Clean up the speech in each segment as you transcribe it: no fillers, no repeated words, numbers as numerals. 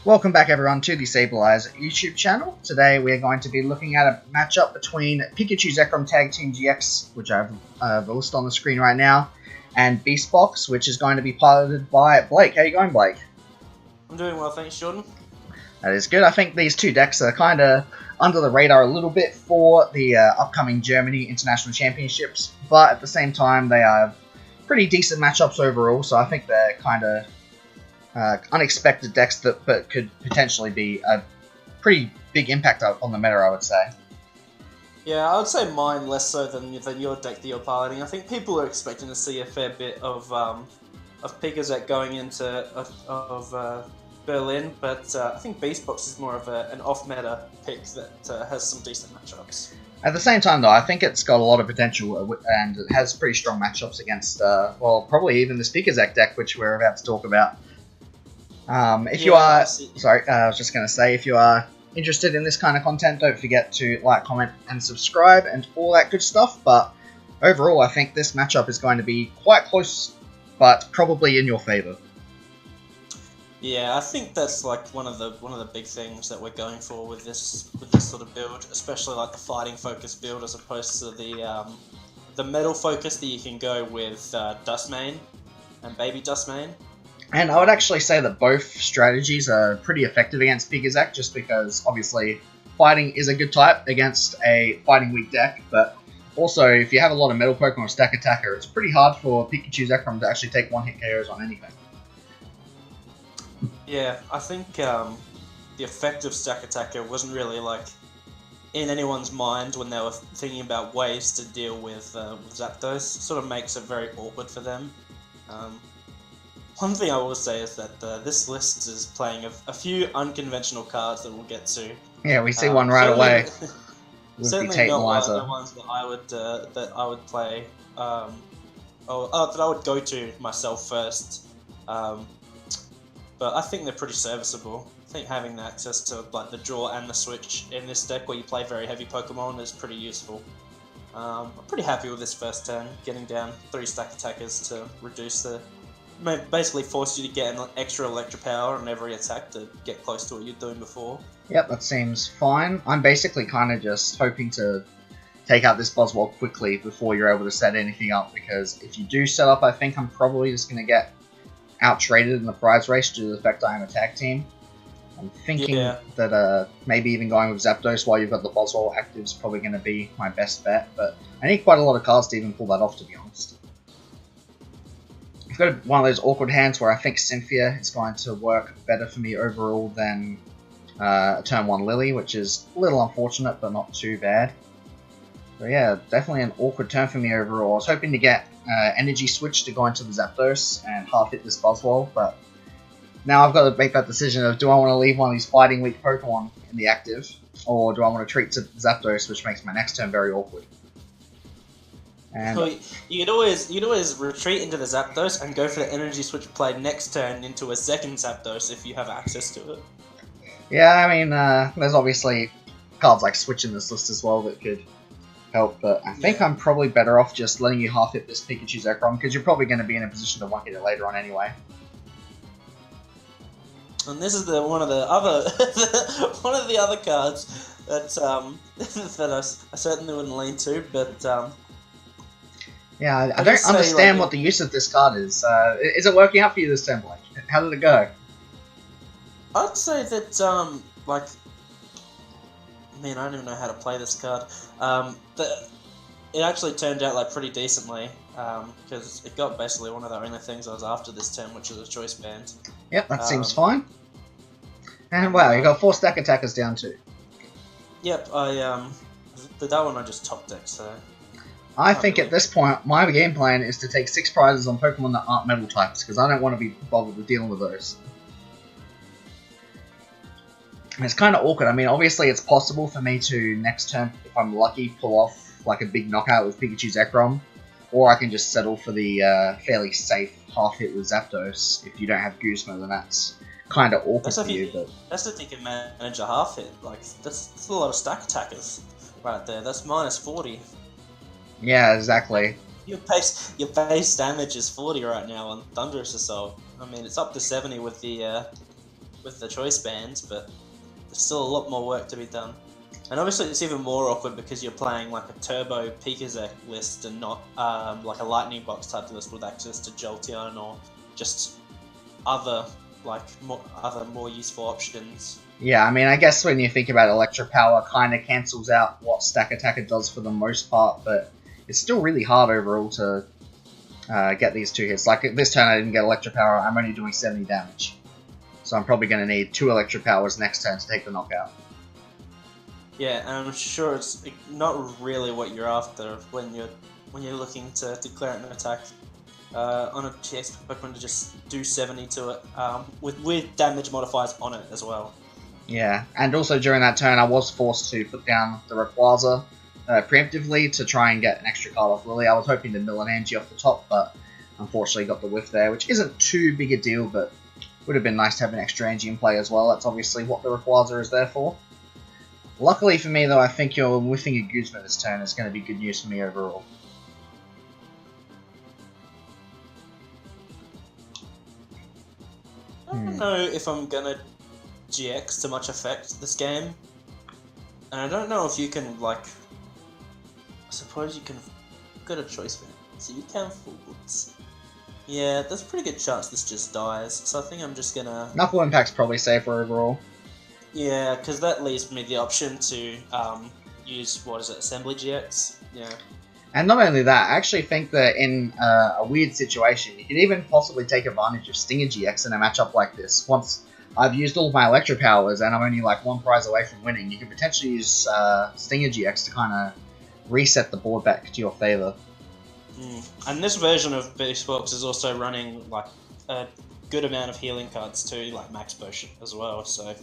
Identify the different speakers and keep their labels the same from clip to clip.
Speaker 1: Welcome back everyone to the Sableyes YouTube channel. Today we are going to be looking at a matchup between Pikachu Zekrom Tag Team GX, which I have listed on the screen right now, and Beastbox, which is going to be piloted by Blake. How you going, Blake?
Speaker 2: I'm doing well, thanks, Jordan.
Speaker 1: That is good. I think these two decks are kind of under the radar a little bit for the upcoming Germany International Championships, but at the same time they are pretty decent matchups overall, so I think they're kind of unexpected decks but could potentially be a pretty big impact on the meta, I would say.
Speaker 2: Yeah, I would say mine less so than your deck that you're piloting. I think people are expecting to see a fair bit of Pikazek going into Berlin, but I think Beastbox is more of an off-meta pick that has some decent matchups.
Speaker 1: At the same time, though, I think it's got a lot of potential and it has pretty strong matchups against, well, probably even the Pikazek deck, which we're about to talk about. If you are interested in this kind of content, don't forget to like, comment, and subscribe, and all that good stuff. But overall, I think this matchup is going to be quite close, but probably in your favor.
Speaker 2: Yeah, I think that's like one of the big things that we're going for with this sort of build, especially like the fighting focus build as opposed to the metal focus that you can go with Dustmane and Baby Dustmane.
Speaker 1: And I would actually say that both strategies are pretty effective against Pikazek, just because, obviously, fighting is a good type against a fighting weak deck, but also, if you have a lot of metal Pokemon or Stakataka, it's pretty hard for Pikachu Zekrom to actually take one-hit KOs on anything.
Speaker 2: Yeah, I think the effect of Stakataka wasn't really, like, in anyone's mind when they were thinking about ways to deal with Zapdos. It sort of makes it very awkward for them. One thing I will say is that this list is playing a few unconventional cards that we'll get to.
Speaker 1: Yeah, we see one right away.
Speaker 2: Certainly not one of the ones that I would play, that I would go to myself first. But I think they're pretty serviceable. I think having access to like the draw and the switch in this deck where you play very heavy Pokemon is pretty useful. I'm pretty happy with this first turn, getting down 3 Stakatakas to reduce basically force you to get an extra electric power on every attack to get close to what you're doing before.
Speaker 1: Yep, that seems fine. I'm basically kind of just hoping to take out this Buzzwole quickly before you're able to set anything up, because if you do set up, I think I'm probably just going to get out-traded in the prize race due to the fact I am a tag team. I'm thinking that maybe even going with Zapdos while you've got the Buzzwole active is probably going to be my best bet, but I need quite a lot of cards to even pull that off, to be honest. I've got one of those awkward hands where I think Cynthia is going to work better for me overall than turn 1 Lily, which is a little unfortunate, but not too bad. So yeah, definitely an awkward turn for me overall. I was hoping to get Energy Switch to go into the Zapdos and half hit this Buzzwole, but now I've got to make that decision of, do I want to leave one of these fighting weak Pokemon in the active, or do I want to treat to Zapdos, which makes my next turn very awkward. And
Speaker 2: so you could always retreat into the Zapdos and go for the Energy Switch play next turn into a second Zapdos if you have access to it.
Speaker 1: Yeah, I mean, there's obviously cards like Switch in this list as well that could help, but I think I'm probably better off just letting you half hit this Pikachu Zekrom, because you're probably going to be in a position to one-hit it later on anyway.
Speaker 2: And this is one of the other cards that I certainly wouldn't lean to, but
Speaker 1: yeah, I don't understand what the use of this card is. Is it working out for you this turn, Blake? How did it go?
Speaker 2: I'd say that, I don't even know how to play this card. It actually turned out like pretty decently, because it got basically one of the only things I was after this turn, which is a choice band.
Speaker 1: Yep, that seems fine. And wow, you got 4 Stakatakas down too.
Speaker 2: Yep, that one I just top decked, so...
Speaker 1: I think at this point, my game plan is to take 6 prizes on Pokemon that aren't metal types, because I don't want to be bothered with dealing with those. And it's kind of awkward. I mean, obviously it's possible for me to, next turn, if I'm lucky, pull off like a big knockout with Pikachu Zekrom, or I can just settle for the fairly safe half hit with Zapdos. If you don't have Guzma, then that's kind of awkward for you. But
Speaker 2: that's if you can manage a half hit. Like, that's a lot of Stakatakas right there. That's minus 40.
Speaker 1: Yeah, exactly.
Speaker 2: Your base damage is 40 right now on Thunderous Assault. I mean, it's up to 70 with the with the choice bands, but there's still a lot more work to be done. And obviously it's even more awkward because you're playing like a turbo Pikazek list and not like a lightning box type list with access to Jolteon or just other more useful options.
Speaker 1: Yeah, I mean, I guess when you think about Electro Power, kind of cancels out what Stakataka does for the most part, but it's still really hard overall to get these 2 hits. Like, this turn I didn't get Electro Power, I'm only doing 70 damage. So I'm probably going to need 2 Electro Powers next turn to take the knockout.
Speaker 2: Yeah, and I'm sure it's not really what you're after when you're looking to declare an attack on a GX Pokemon to just do 70 to it, with damage modifiers on it as well.
Speaker 1: Yeah, and also during that turn I was forced to put down the Rayquaza preemptively to try and get an extra card off Lily. I was hoping to mill an Angie off the top, but unfortunately got the whiff there, which isn't too big a deal, but would have been nice to have an extra Angie in play as well. That's obviously what the Rayquaza is there for. Luckily for me, though, I think your whiffing a Guzma this turn is going to be good news for me overall.
Speaker 2: I don't know if I'm going to GX to much effect this game. And I don't know if you can, like... I suppose you can... Got a choice for it. So you can full boots. Yeah, there's a pretty good chance this just dies. So I think I'm just going to...
Speaker 1: Knuckle Impact's probably safer overall.
Speaker 2: Yeah, because that leaves me the option to use, Assembly GX? Yeah.
Speaker 1: And not only that, I actually think that in a weird situation, you could even possibly take advantage of Stinger GX in a matchup like this. Once I've used all of my Electro Powers and I'm only like 1 prize away from winning, you could potentially use Stinger GX to kind of reset the board back to your favour.
Speaker 2: And this version of Beast Box is also running like a good amount of healing cards too, like Max Potion as well, so...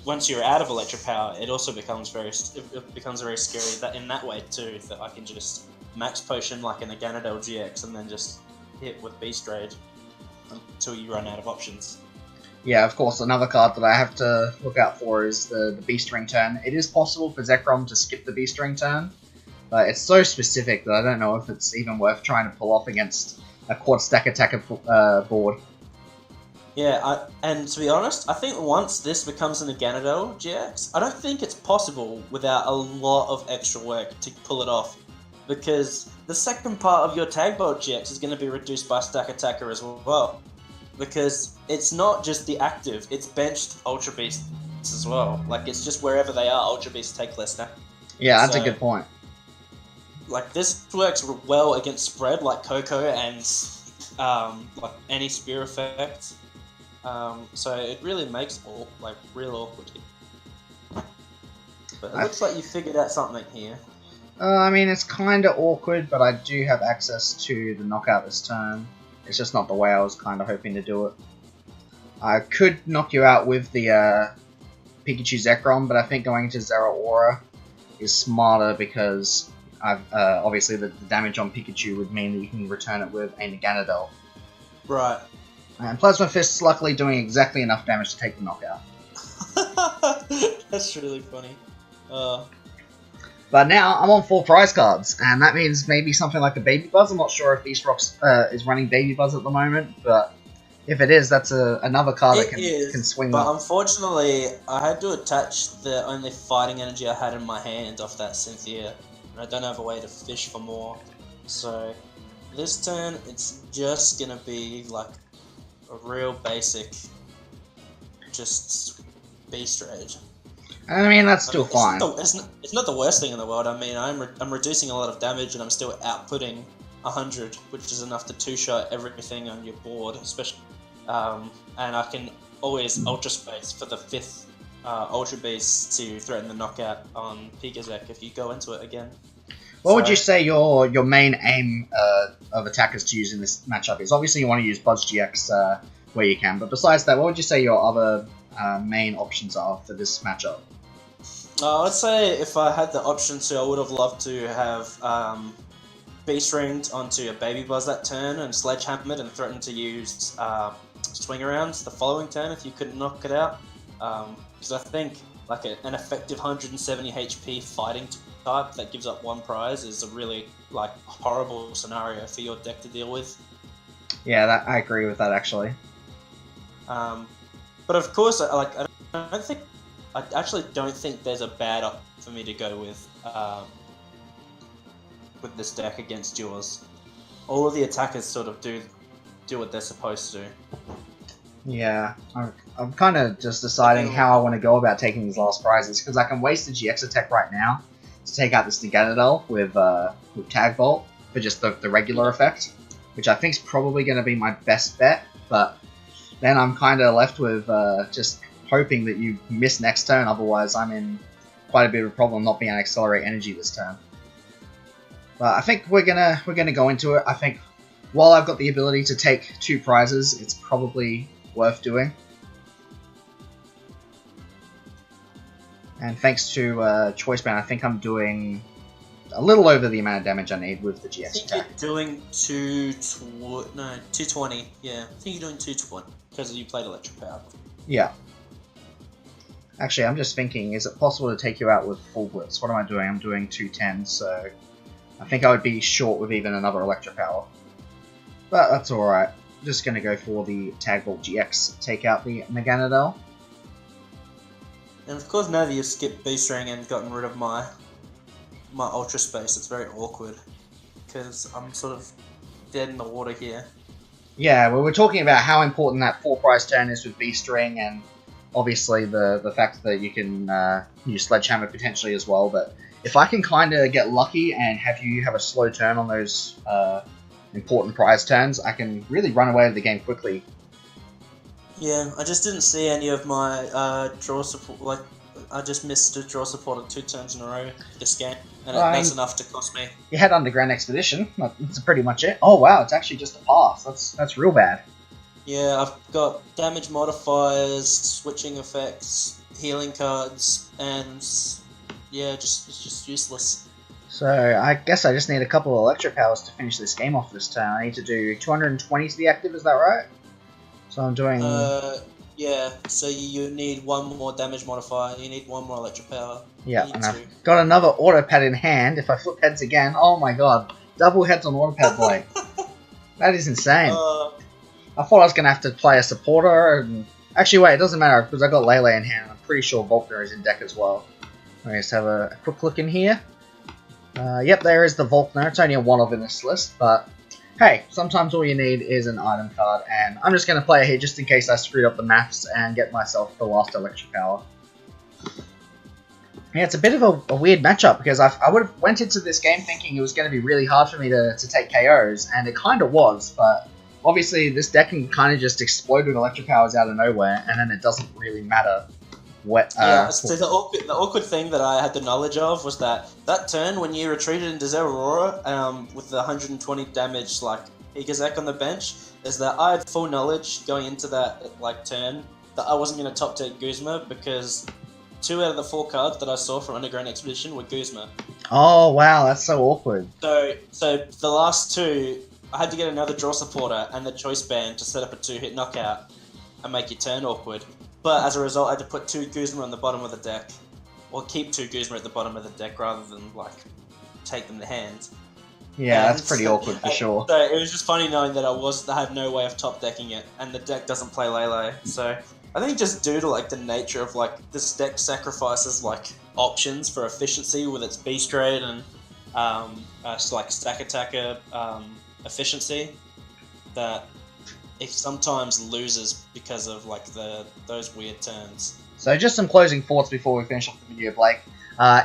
Speaker 2: once you're out of Electro Power, it also becomes very scary in that way too, that I can just Max Potion like an Naganadel GX and then just hit with Beast Rage until you run out of options.
Speaker 1: Yeah, of course, another card that I have to look out for is the Beast Ring turn. It is possible for Zekrom to skip the Beast Ring turn, but it's so specific that I don't know if it's even worth trying to pull off against a quad Stakataka board.
Speaker 2: Yeah, and to be honest, I think once this becomes an Naganadel GX, I don't think it's possible without a lot of extra work to pull it off. Because the second part of your Tag Bolt GX is going to be reduced by Stakataka as well. Because it's not just the active, it's benched Ultra Beasts as well. Like, it's just wherever they are, Ultra Beasts take less damage.
Speaker 1: Yeah, that's a good point.
Speaker 2: Like, this works well against spread, like Coco and like any Spear effect. So it really makes all real awkward here. But it looks like you figured out something here.
Speaker 1: I mean, it's kind of awkward, but I do have access to the knockout this turn. It's just not the way I was kind of hoping to do it. I could knock you out with the Pikachu Zekrom, but I think going into Zeraora is smarter because obviously the damage on Pikachu would mean that you can return it with a Naganadel.
Speaker 2: Right.
Speaker 1: And Plasma Fist's luckily doing exactly enough damage to take the knockout.
Speaker 2: That's really funny.
Speaker 1: But now I'm on 4 prize cards, and that means maybe something like a Baby Buzz. I'm not sure if East Rocks is running Baby Buzz at the moment, but if it is, that's another card that can swing.
Speaker 2: But unfortunately, I had to attach the only fighting energy I had in my hand off that Cynthia, and I don't have a way to fish for more. So this turn, it's just gonna be like a real basic, just Beast Rage.
Speaker 1: I mean, that's still fine.
Speaker 2: It's not the worst thing in the world. I mean, I'm reducing a lot of damage and I'm still outputting 100, which is enough to 2-shot everything on your board, especially. And I can always Ultra Space for the 5th Ultra Beast to threaten the knockout on Pikazek if you go into it again.
Speaker 1: What would you say your main aim of attackers to use in this matchup is? Obviously, you want to use Buzz GX where you can, but besides that, what would you say your other main options are for this matchup?
Speaker 2: I'd say if I had the option to, I would have loved to have Beast Ringed onto a Baby Buzz that turn and Sledgehammered and threatened to use Swing Arounds the following turn if you couldn't knock it out. Because I think like an effective 170 HP fighting type that gives up 1 prize is a really horrible scenario for your deck to deal with.
Speaker 1: Yeah, I agree with that actually.
Speaker 2: But of course, I actually don't think there's a bad op for me to go with this deck against yours. All of the attackers sort of do what they're supposed to.
Speaker 1: Yeah, I'm kind of just deciding how I want to go about taking these last prizes, because I can waste the GX attack right now to take out this Naganadel with Tag Bolt for just the regular effect, which I think is probably going to be my best bet, but then I'm kind of left with just hoping that you miss next turn, otherwise I'm in quite a bit of a problem not being able to accelerate energy this turn. But I think we're gonna go into it. I think while I've got the ability to take 2 prizes, it's probably worth doing. And thanks to Choice Band, I think I'm doing a little over the amount of damage I need with the GX attack.
Speaker 2: I think you're doing 220. Yeah, I think you're doing 220 because you played Electric Power.
Speaker 1: Yeah. Actually, I'm just thinking, is it possible to take you out with full blitz? What am I doing? I'm doing 210, so I think I would be short with even another Electric Power. But that's alright. I'm just going to go for the Tag Bolt GX, take out the Naganadel.
Speaker 2: And of course, now that you've skipped B-String and gotten rid of my Ultra Space, it's very awkward, because I'm sort of dead in the water here.
Speaker 1: Yeah, well, we're talking about how important that 4-prize turn is with B-String, and obviously the fact that you can use Sledgehammer potentially as well, but if I can kind of get lucky and have you have a slow turn on those important prize turns, I can really run away with the game quickly.
Speaker 2: Yeah, I just didn't see any of my draw support, I just missed a draw support of 2 turns in a row this game, and that's enough to cost me.
Speaker 1: You had Underground Expedition, that's pretty much it. Oh wow, it's actually just a pass, that's real bad.
Speaker 2: Yeah, I've got damage modifiers, switching effects, healing cards, and yeah, it's just useless.
Speaker 1: So I guess I just need a couple of Electric Powers to finish this game off this turn. I need to do 220 to be active, is that right? So I'm doing...
Speaker 2: yeah, so you need 1 more damage modifier, you need 1 more Electric Power.
Speaker 1: Yeah, and I've got another Auto Pad in hand. If I flip heads again, oh my god, double heads on Auto Pad Blade. That is insane. I thought I was going to have to play a supporter, and... Actually, wait, it doesn't matter, because I got Lele in hand. I'm pretty sure Volkner is in deck as well. Let me just have a quick look in here. Yep, there is the Volkner. It's only a one-of in this list, but hey, sometimes all you need is an item card, and I'm just going to play it here just in case I screwed up the maths and get myself the last Electric Power. Yeah, it's a bit of a weird matchup, because I would have went into this game thinking it was going to be really hard for me to take KOs, and it kind of was, but obviously this deck can kind of just explode with Electric Powers out of nowhere, and then it doesn't really matter what...
Speaker 2: so the awkward thing that I had the knowledge of was that turn when you retreated into Zeraora with the 120 damage Pikachu on the bench, is that I had full knowledge going into that turn that I wasn't going to top deck Guzma, because 2 out of the 4 cards that I saw from Underground Expedition were Guzma.
Speaker 1: Oh wow, that's so awkward.
Speaker 2: So the last 2, I had to get another draw supporter and the Choice Band to set up a 2-hit knockout and make your turn awkward. But as a result, I had to put 2 Guzma on the bottom of the deck, or keep 2 Guzma at the bottom of the deck rather than take them to hand.
Speaker 1: Yeah, that's pretty awkward for sure.
Speaker 2: So it was just funny knowing that I had no way of top decking it, and the deck doesn't play Lele. So I think just due to the nature of this deck sacrifices options for efficiency with its beast trade and Stakataka efficiency, that it sometimes loses because of those weird turns.
Speaker 1: So just some closing thoughts before we finish off the video, Blake.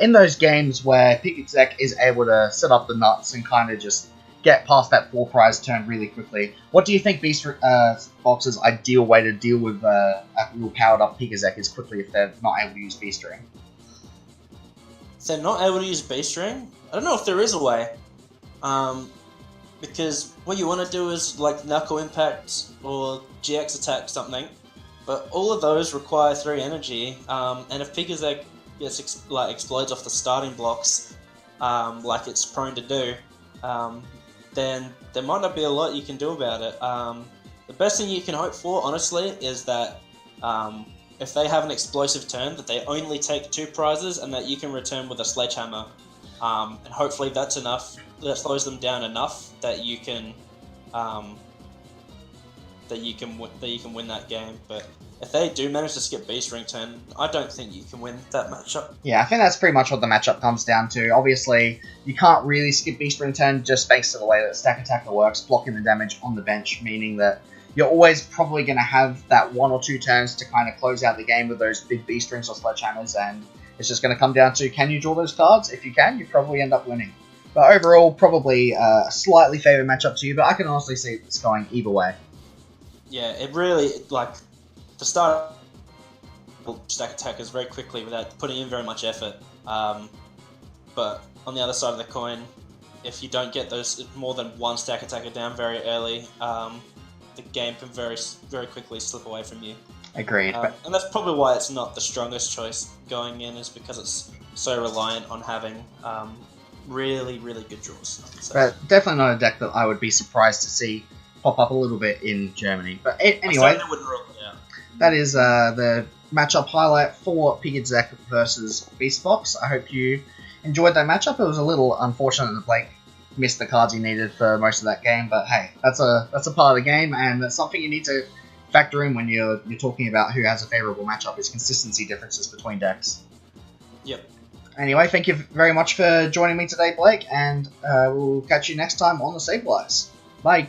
Speaker 1: In those games where Pikachu is able to set up the nuts and kind of just get past that 4-prize turn really quickly, what do you think Beast Box's ideal way to deal with a real powered up Pikachu is quickly if they're not able to use B-String?
Speaker 2: If they're not able to use B-String? I don't know if there is a way. Because what you want to do is Knuckle Impact or GX Attack something, but all of those require 3 energy, and if Pikachu explodes off the starting blocks, like it's prone to do, then there might not be a lot you can do about it. The best thing you can hope for, honestly, is that if they have an explosive turn, that they only take 2 prizes and that you can return with a Sledgehammer, and hopefully that's enough. That slows them down enough that you can win that game. But if they do manage to skip Beast Ring turn, I don't think you can win that matchup.
Speaker 1: Yeah, I think that's pretty much what the matchup comes down to. Obviously, you can't really skip Beast Ring turn just thanks to the way that Stakataka works, blocking the damage on the bench, meaning that you're always probably going to have that 1 or 2 turns to kind of close out the game with those big Beast Rings or Sledgehammers, and it's just going to come down to, can you draw those cards? If you can, you probably end up winning. But overall, probably a slightly favoured matchup to you, but I can honestly see this going either way.
Speaker 2: Yeah, it really, like, to start stack attackers very quickly without putting in very much effort. But on the other side of the coin, if you don't get those more than one stack attacker down very early, the game can very quickly slip away from you.
Speaker 1: Agreed.
Speaker 2: And that's probably why it's not the strongest choice going in, is because it's so reliant on having really, really good draws. So.
Speaker 1: But definitely not a deck that I would be surprised to see pop up a little bit in Germany. But anyway,
Speaker 2: I wouldn't rule it out.
Speaker 1: That is the matchup highlight for Pikachu versus Beast Fox. I hope you enjoyed that matchup. It was a little unfortunate that Blake missed the cards he needed for most of that game, but hey, that's a part of the game, and that's something you need to factor in when you're talking about who has a favorable matchup, is consistency differences between decks.
Speaker 2: Yep.
Speaker 1: Anyway, thank you very much for joining me today, Blake, and we'll catch you next time on the Stabilize. Bye.